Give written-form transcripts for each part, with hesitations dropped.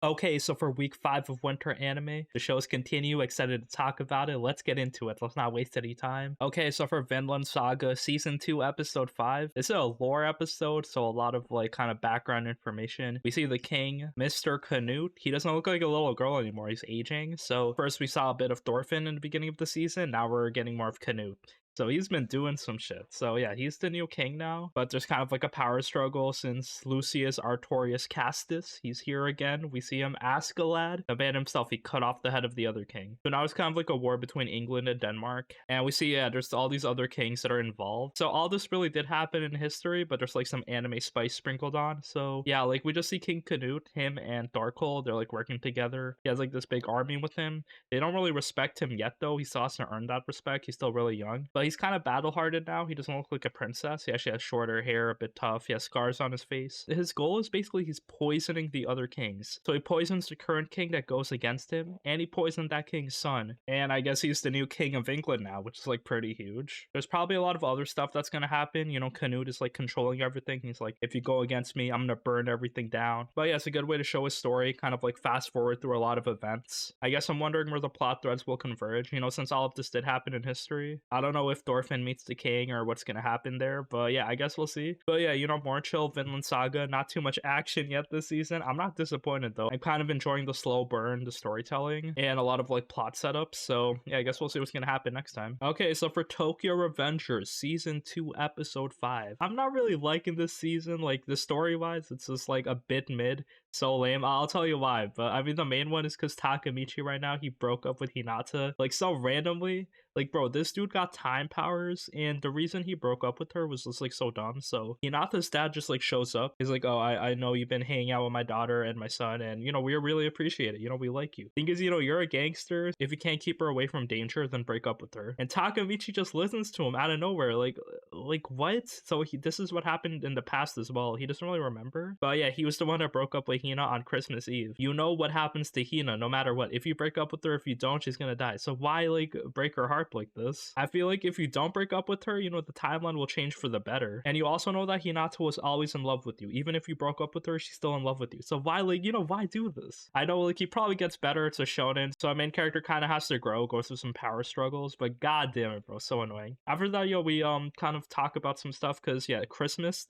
Okay, so for week 5 of Winter Anime, the shows continue. Excited to talk about it. Let's get into it. Let's not waste any time. Okay, so for Vinland Saga Season 2, Episode 5, this is a lore episode, so a lot of like kind of background information. We see the king, Mr. Canute. He doesn't look like a little girl anymore. He's aging. So first we saw a bit of Thorfinn in the beginning of the season. Now we're getting more of Canute. So he's been doing some shit. So yeah, he's the new king now. But there's kind of like a power struggle since Lucius Artorius Castus, he's here again. We see him Askeladd, the man himself, he cut off the head of the other king. So now it's kind of like a war between England and Denmark. And we see, yeah, there's all these other kings that are involved. So all this really did happen in history, but there's like some anime spice sprinkled on. So yeah, like we just see King Canute, him and Darkhold, they're like working together. He has like this big army with him. They don't really respect him yet though. He still has to earn that respect. He's still really young. But he's kind of battle-hardened now. He doesn't look like a princess. He actually has shorter hair, a bit tough. He has scars on his face. His goal is basically he's poisoning the other kings. So he poisons the current king that goes against him, and he poisoned that king's son. And I guess he's the new king of England now, which is like pretty huge. There's probably a lot of other stuff that's gonna happen. You know, Canute is like controlling everything. He's like, if you go against me, I'm gonna burn everything down. But yeah, it's a good way to show his story, kind of like fast forward through a lot of events. I guess I'm wondering where the plot threads will converge, you know, since all of this did happen in history. I don't know if Thorfinn meets the king or what's gonna happen there, but yeah, I guess we'll see. But yeah, you know, more chill Vinland Saga, not too much action yet this season. I'm not disappointed though. I'm kind of enjoying the slow burn, the storytelling, and a lot of like plot setups. So yeah, I guess we'll see what's gonna happen next time. Okay, so for Tokyo Revengers Season 2 Episode 5, I'm not really liking this season. Like the story wise, it's just like a bit mid. So lame. I'll tell you why, but I mean the main one is because Takemichi right now, he broke up with Hinata like so randomly. Like, bro, this dude got time powers, and the reason he broke up with her was just like so dumb. So Hinata's dad just like shows up. He's like, oh, I know you've been hanging out with my daughter and my son, and you know, we really appreciate it. You know, we like you. Thing is, you know, you're a gangster. If you can't keep her away from danger, then break up with her. And Takemichi just listens to him out of nowhere. Like what? So this is what happened in the past as well. He doesn't really remember. But yeah, he was the one that broke up with Hina on Christmas Eve. You know what happens to Hina no matter what. If you break up with her, if you don't, she's gonna die. So why like break her heart like this? I feel like if you don't break up with her, you know, the timeline will change for the better. And you also know that Hinata was always in love with you. Even if you broke up with her, she's still in love with you. So why, like, you know, why do this? I know, like, he probably gets better. It's a shonen, so our main character kind of has to grow, go through some power struggles, but god damn it, bro, so annoying. After that, yo, we kind of talk about some stuff, because yeah, the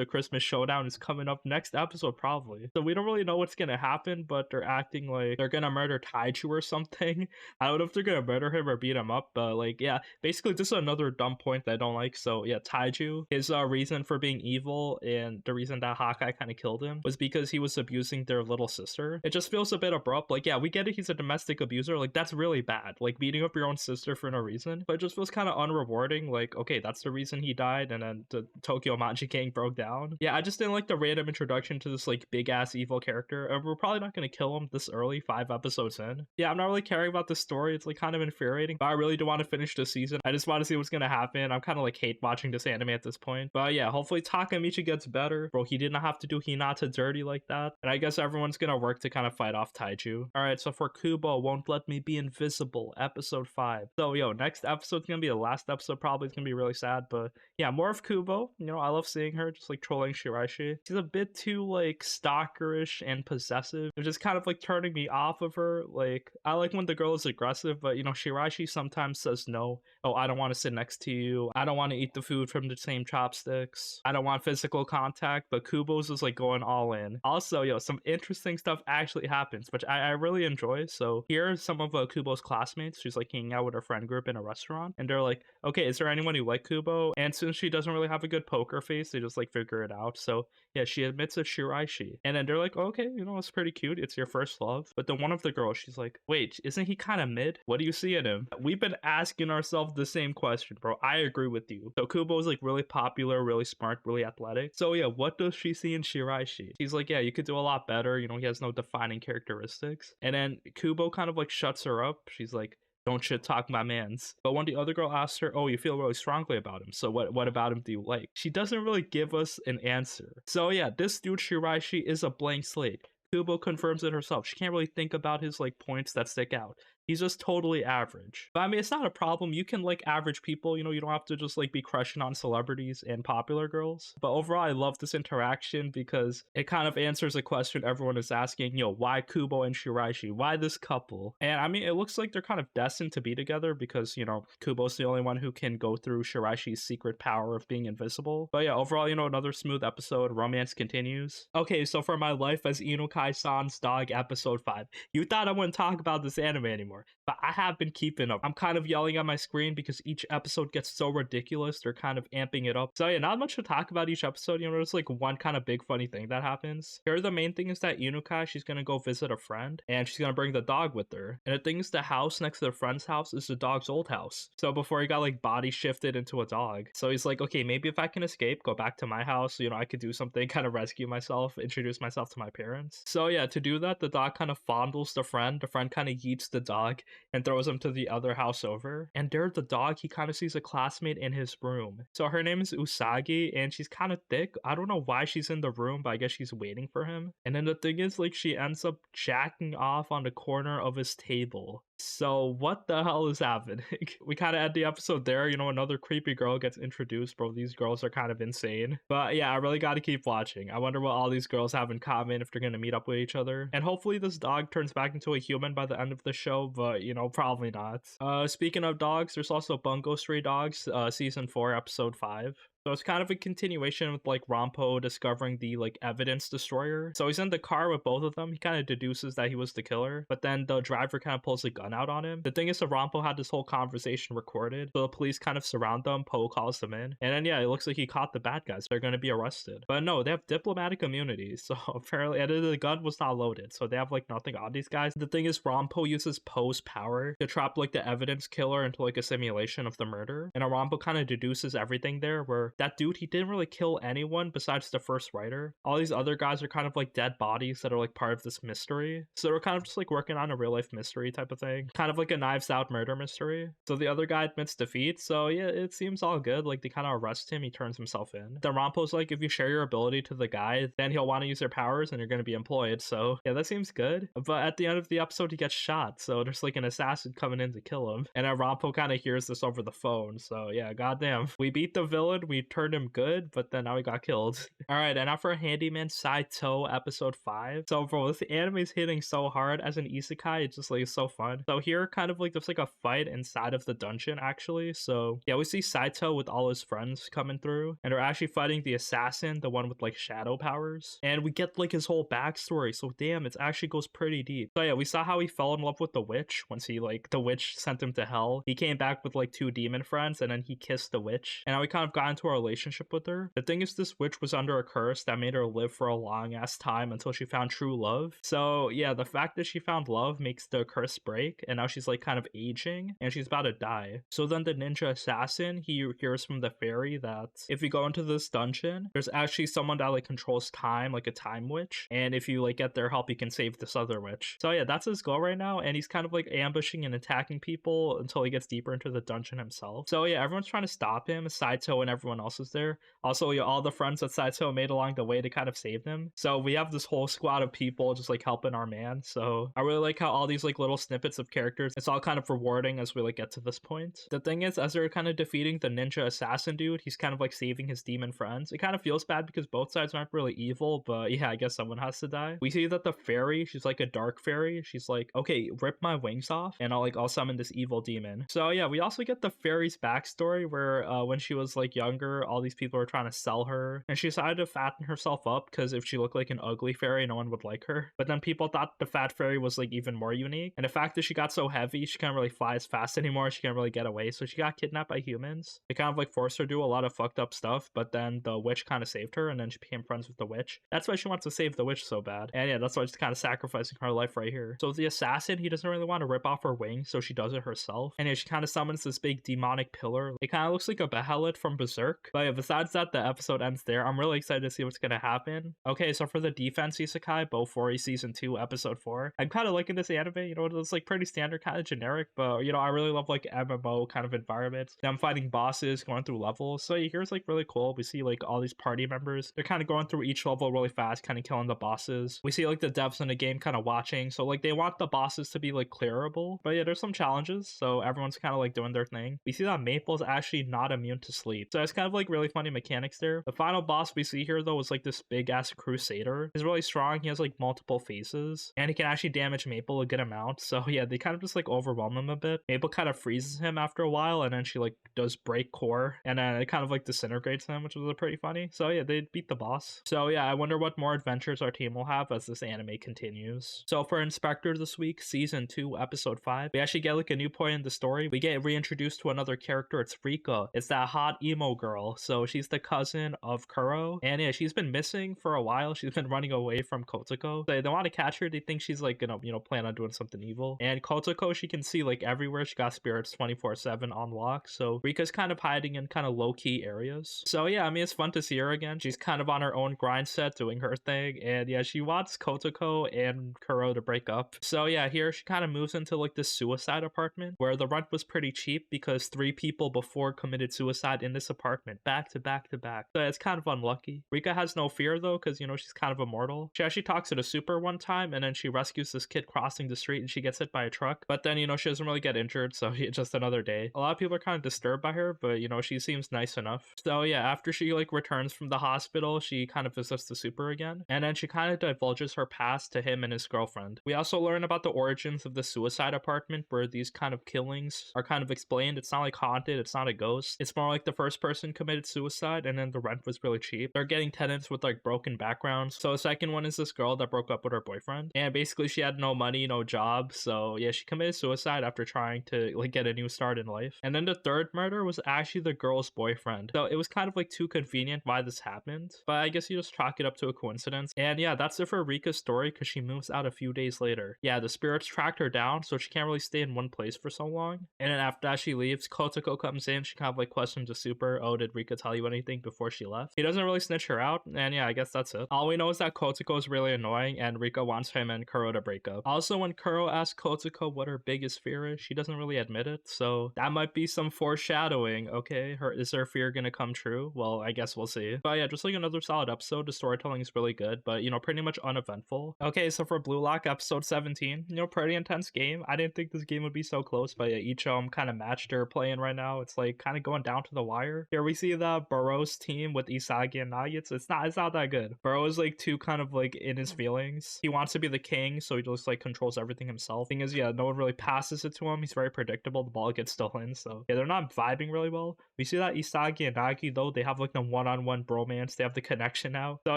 Christmas Showdown is coming up next episode probably. So we don't really know what's gonna happen, but they're acting like they're gonna murder Taiju or something. I don't know if they're gonna murder him or beat him up, but like, yeah, basically this is another dumb point that I don't like. So yeah, Taiju, his reason for being evil and the reason that Hawkeye kind of killed him was because he was abusing their little sister. It just feels a bit abrupt. Like, yeah, we get it, he's a domestic abuser, like that's really bad, like beating up your own sister for no reason, but it just feels kind of unrewarding. Like, okay, that's the reason he died, and then the Tokyo Manji Gang broke down. Yeah, I just didn't like the random introduction to this like big ass evil character, and we're probably not gonna kill him this early, 5 episodes in. Yeah, I'm not really caring about this story. It's like kind of infuriating, but I really do want to finish the season. I just want to see what's gonna happen. I'm kind of like hate watching this anime at this point, but yeah, hopefully Takemichi gets better. Bro, he didn't have to do Hinata dirty like that, and I guess everyone's gonna work to kind of fight off Taiju. All right, so for Kubo Won't Let Me Be Invisible Episode 5. So yo, next episode's gonna be the last episode probably. It's gonna be really sad, but yeah, more of Kubo. You know, I love seeing her just like trolling Shiraishi. She's a bit too like stalkerish and possessive, which is kind of like turning me off of her. Like, I like when the girl is aggressive, but you know, Shiraishi sometimes says no. Oh, I don't want to sit next to you. I don't want to eat the food from the same chopsticks. I don't want physical contact, but Kubo's is like going all in. Also, yo, some interesting stuff actually happens, which I really enjoy. So here are some of Kubo's classmates. She's like hanging out with her friend group in a restaurant, and they're like, okay, is there anyone who like Kubo? And since she doesn't really have a good poker face, they just like figure it out. So yeah, she admits it's Shiraishi, and then they're like, okay, you know, it's pretty cute, it's your first love. But then one of the girls, she's like, wait, isn't he kind of mid? What do you see in him? We've been asking ourselves the same question, bro. I agree with you. So Kubo is like really popular, really smart, really athletic. So yeah, what does she see in Shiraishi? She's like, yeah, you could do a lot better, you know, he has no defining characteristics. And then Kubo kind of like shuts her up. She's like, don't shit talk my mans. But when the other girl asks her, oh, you feel really strongly about him, so what about him do you like? She doesn't really give us an answer. So yeah, this dude Shiraishi is a blank slate. Kubo confirms it herself. She can't really think about his like points that stick out. He's just totally average. But I mean, it's not a problem. You can like average people, you know, you don't have to just like be crushing on celebrities and popular girls. But overall, I love this interaction because it kind of answers a question everyone is asking, you know, why Kubo and Shiraishi? Why this couple? And I mean, it looks like they're kind of destined to be together because, you know, Kubo's the only one who can go through Shiraishi's secret power of being invisible. But yeah, overall, you know, another smooth episode. Romance continues. Okay, so for my life as Inukai-san's dog, episode 5. You thought I wouldn't talk about this anime anymore, but I have been keeping up. I'm kind of yelling at my screen because each episode gets so ridiculous. They're kind of amping it up. So yeah, not much to talk about each episode. You know, there's like one kind of big funny thing that happens. Here, the main thing is that Inukai, she's gonna go visit a friend and she's gonna bring the dog with her. And the thing is, the house next to the friend's house is the dog's old house. So before he got like body shifted into a dog. So he's like, okay, maybe if I can escape, go back to my house, you know, I could do something, kind of rescue myself, introduce myself to my parents. So yeah, to do that, the dog kind of fondles the friend. The friend kind of yeets the dog and throws him to the other house over. And there, the dog, he kind of sees a classmate in his room. So her name is Usagi, and she's kind of thick. I don't know why she's in the room, but I guess she's waiting for him. And then the thing is, like, she ends up jacking off on the corner of his table. So what the hell is happening? We kind of end the episode there. You know, another creepy girl gets introduced. Bro, these girls are kind of insane. But yeah, I really got to keep watching. I wonder what all these girls have in common, if they're going to meet up with each other. And hopefully this dog turns back into a human by the end of the show, but you know, probably not. Speaking of dogs, there's also Bungou Stray Dogs, season 4, episode 5. So it's kind of a continuation with like Rampo discovering the like evidence destroyer. So he's in the car with both of them. He kind of deduces that he was the killer, but then the driver kind of pulls a gun out on him. The thing is, that Rampo had this whole conversation recorded, so the police kind of surround them. Poe calls them in, and then yeah, it looks like he caught the bad guys. They're going to be arrested, but no, they have diplomatic immunity. So apparently, and the gun was not loaded, so they have like nothing on these guys. The thing is, Rampo uses Poe's power to trap like the evidence killer into like a simulation of the murder, and Rampo kind of deduces everything there, where that dude, he didn't really kill anyone besides the first writer. All these other guys are kind of like dead bodies that are like part of this mystery. So we're kind of just like working on a real life mystery type of thing, kind of like a Knives Out murder mystery. So the other guy admits defeat. So yeah, it seems all good. Like they kind of arrest him. He turns himself in. Then Rampo's like, if you share your ability to the guy, then he'll want to use their powers and you're going to be employed. So yeah, that seems good. But at the end of the episode, he gets shot. So there's like an assassin coming in to kill him. And then Rampo kind of hears this over the phone. So yeah, goddamn. We beat the villain. We turned him good, but then now he got killed. All right, and now for Handyman Saitou, episode 5. So bro, this anime is hitting so hard as an isekai. It's just like so fun. So here, kind of like there's like a fight inside of the dungeon actually. So yeah, we see Saitou with all his friends coming through, and they're actually fighting the assassin, the one with like shadow powers. And we get like his whole backstory. So damn, it actually goes pretty deep. So yeah, we saw how he fell in love with the witch once he like the witch sent him to hell. He came back with like 2 demon friends, and then he kissed the witch. And now we kind of got into a relationship with her. The thing is, this witch was under a curse that made her live for a long ass time until she found true love. So yeah, the fact that she found love makes the curse break, and now she's like kind of aging and she's about to die. So then the ninja assassin, he hears from the fairy that if you go into this dungeon, there's actually someone that like controls time, like a time witch, and if you like get their help, you can save this other witch. So yeah, that's his goal right now, and he's kind of like ambushing and attacking people until he gets deeper into the dungeon himself. So yeah, everyone's trying to stop him. Saitou and everyone else is there. Also, yeah, all the friends that Saitou made along the way to kind of save them. So we have this whole squad of people just like helping our man. So I really like how all these like little snippets of characters, it's all kind of rewarding as we like get to this point. The thing is, as they're kind of defeating the ninja assassin dude, he's kind of like saving his demon friends. It kind of feels bad because both sides aren't really evil, but yeah, I guess someone has to die. We see that the fairy, she's like a dark fairy. She's like, okay, rip my wings off and I'll summon this evil demon. So yeah, we also get the fairy's backstory where when she was like younger, all these people were trying to sell her, and she decided to fatten herself up because if she looked like an ugly fairy, no one would like her. But then people thought the fat fairy was like even more unique, and the fact that she got so heavy, she can't really fly as fast anymore. She can't really get away, so she got kidnapped by humans. They kind of like forced her to do a lot of fucked up stuff, but then the witch kind of saved her, and then she became friends with the witch. That's why she wants to save the witch so bad, and yeah, that's why she's kind of sacrificing her life right here. So the assassin, he doesn't really want to rip off her wings, so she does it herself, and yeah, she kind of summons this big demonic pillar. It kind of looks like a behelit from Berserk, work. But yeah, besides that, the episode ends there. I'm really excited to see what's gonna happen. Okay, so for the defense isekai, BOFURI season 2, episode 4, I'm kind of liking this anime. You know, it's like pretty standard, kind of generic, but you know, I really love like MMO kind of environments. Them fighting bosses, going through levels. So yeah, here's like really cool. We see like all these party members. They're kind of going through each level really fast, kind of killing the bosses. We see like the devs in the game kind of watching. So like they want the bosses to be like clearable. But yeah, there's some challenges. So everyone's kind of like doing their thing. We see that Maple's actually not immune to sleep. So it's kind of like really funny mechanics there. The final boss we see here though is like this big ass crusader. He's really strong. He has like multiple phases and he can actually damage Maple a good amount. So yeah, they kind of just like overwhelm him a bit. Maple kind of freezes him after a while and then she like does break core and then it kind of like disintegrates him, which was pretty funny. So yeah, they beat the boss. So yeah, I wonder what more adventures our team will have as this anime continues. So for Inspector this week, season 2, episode 5, we actually get like a new point in the story. We get reintroduced to another character. It's Rika. It's that hot emo girl. So she's the cousin of Kuro. And yeah, she's been missing for a while. She's been running away from Kotoko. They want to catch her. They think she's like gonna, you know, plan on doing something evil. And Kotoko, she can see like everywhere. She got spirits 24/7 on lock. So Rika's kind of hiding in kind of low-key areas. So yeah, I mean, it's fun to see her again. She's kind of on her own grind set doing her thing. And yeah, she wants Kotoko and Kuro to break up. So yeah, here she kind of moves into like this suicide apartment where the rent was pretty cheap because 3 people before committed suicide in this apartment back to back to back. So it's kind of unlucky. Rika has no fear though because, you know, she's kind of immortal. She actually talks to the super one time and then she rescues this kid crossing the street and she gets hit by a truck. But then, you know, she doesn't really get injured, so it's just another day. A lot of people are kind of disturbed by her, but you know, she seems nice enough. So yeah, after she like returns from the hospital, she kind of visits the super again. And then she kind of divulges her past to him and his girlfriend. We also learn about the origins of the suicide apartment where these kind of killings are kind of explained. It's not like haunted, it's not a ghost. It's more like the first person committed suicide and then the rent was really cheap. They're getting tenants with like broken backgrounds. So the second one is this girl that broke up with her boyfriend. And basically she had no money, no job. So yeah, she committed suicide after trying to like get a new start in life. And then the third murder was actually the girl's boyfriend. So it was kind of like too convenient why this happened. But I guess you just chalk it up to a coincidence. And yeah, that's it for Rika's story because she moves out a few days later. Yeah, the spirits tracked her down, so she can't really stay in one place for so long. And then after that she leaves, Kotoko comes in. She kind of like questions the super, oh, did Rika tell you anything before she left? He doesn't really snitch her out. And yeah, I guess that's it. All we know is that Kotoko is really annoying and Rika wants him and Kuro to break up. Also, when Kuro asks Kotoko what her biggest fear is, she doesn't really admit it. So that might be some foreshadowing. Okay, is her fear gonna come true? Well, I guess we'll see. But yeah, just like another solid episode. The storytelling is really good, but you know, pretty much uneventful. Okay, so for Blue Lock episode 17, you know, pretty intense game. I didn't think this game would be so close, but yeah, each kind of match they're playing right now, it's like kind of going down to the wire. Here we see the Burrow's team with Isagi and Nagi. It's not that good. Burrow is like too kind of like in his feelings. He wants to be the king, so he just like controls everything himself. Thing is, yeah, no one really passes it to him. He's very predictable. The ball gets stolen, so yeah, they're not vibing really well. We see that Isagi and Nagi though, they have like the one-on-one bromance. They have the connection now. So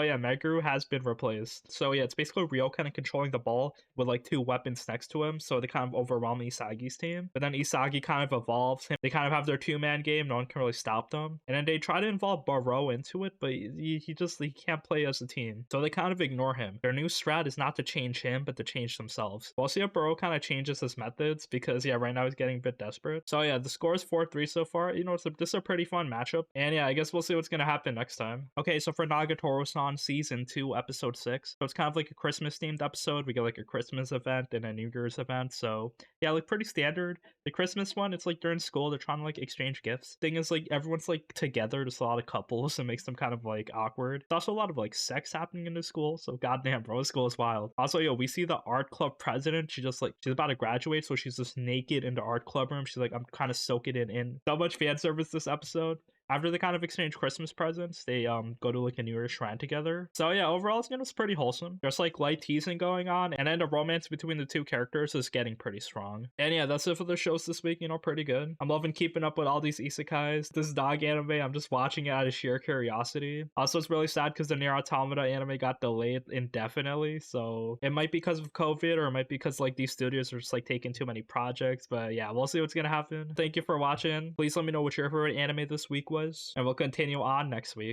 yeah, Meguru has been replaced. So yeah, it's basically Ryo kind of controlling the ball with like 2 weapons next to him, so they kind of overwhelm Isagi's team. But then Isagi kind of evolves him. They kind of have their 2-man game. No one can really stop them. And then they try to involve Burrow into it, but he can't play as a team. So they kind of ignore him. Their new strat is not to change him, but to change themselves. We'll see if Burrow kind of changes his methods because yeah, right now he's getting a bit desperate. So yeah, the score is 4-3 so far. You know, this is a pretty fun matchup. And yeah, I guess we'll see what's gonna happen next time. Okay, so for Nagatoro-san season 2, episode 6. So it's kind of like a Christmas themed episode. We get like a Christmas event and a New Year's event. So yeah, like pretty standard. The Christmas one, it's like during school, they're trying to like exchange gifts. Thing is, like everyone's like together, there's a lot of couples, so it makes them kind of like awkward. There's also a lot of like sex happening in the school, so goddamn, bro, school is wild. Also, yo, we see the art club president. She just like she's about to graduate, so she's just naked in the art club room. She's like, I'm kind of soaking it in. So much fan service this episode. After they kind of exchange Christmas presents, they go to like a New Year's shrine together. So yeah, overall it's pretty wholesome. There's like light teasing going on, and then the romance between the 2 characters is getting pretty strong. And yeah, that's it for the shows this week. You know, pretty good. I'm loving keeping up with all these isekais. This dog anime, I'm just watching it out of sheer curiosity. Also, it's really sad because the Nier Automata anime got delayed indefinitely. So it might be because of COVID, or it might be because like these studios are just like taking too many projects. But yeah, we'll see what's gonna happen. Thank you for watching. Please let me know what your favorite anime this week was, and we'll continue on next week.